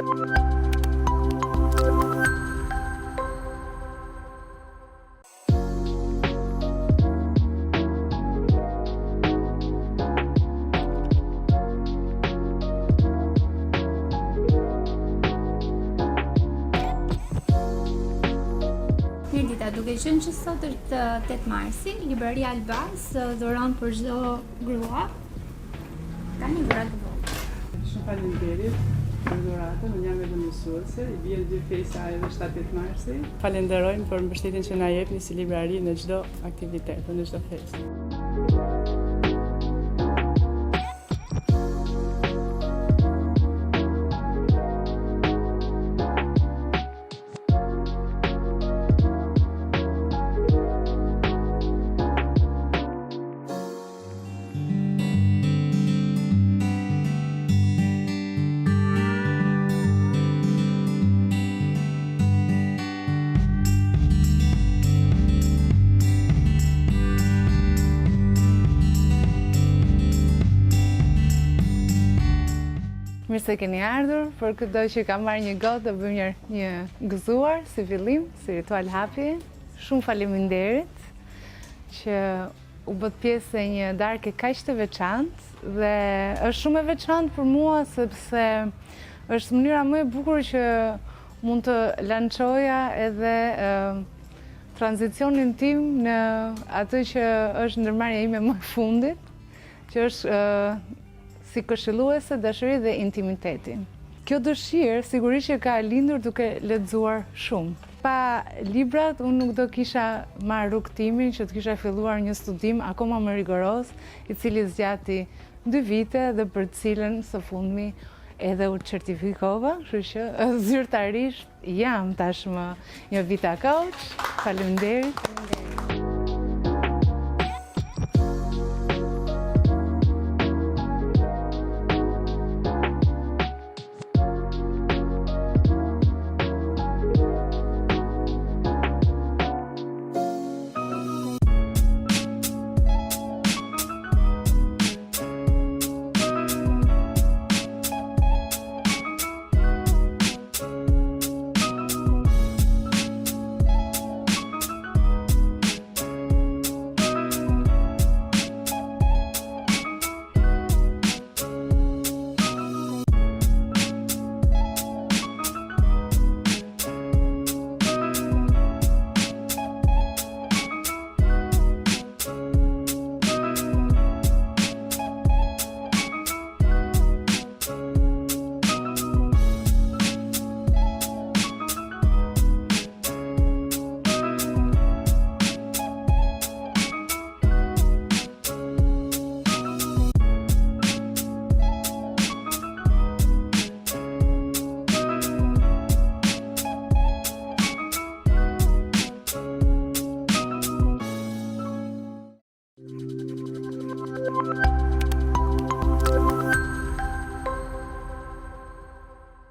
Duke qenë që sot është 8 marsi, libraria Albas dhuron për çdo grua. Ka një dhuratë të vogël. Shumë faleminderit për dhuratën, unë jam edhe mësuese, i vjen 2 fejsa edhe 7 marsi. Falenderojmë për mbështetjen që na jepni si librari në çdo aktivitet, në çdo festë. Mirë se keni ardhur, për këto që kam marrë një gotë të bëjmë një gëzuar si fillim, si ritual hapje. Shumë faleminderit që u bët pjesë e një darkë kaq të veçantë dhe është shumë e veçantë për mua sepse është mënyra më e bukur që mund të lançoja edhe tranzicionin tim në atë që është ndërmarrja ime më e fundit, që është si këshilluese, dashuri dhe intimiteti. Kjo dëshirë sigurisht që ka lindur duke lexuar shumë. Pa librat, unë nuk do kisha marrë rrugtimin që të kisha filluar një studim akoma më rigoroz, i cili zgjati 2 vite dhe për të cilën së fundmi edhe u certifikova, kështu që zyrtarisht jam tashmë një vita coach. Faleminderit.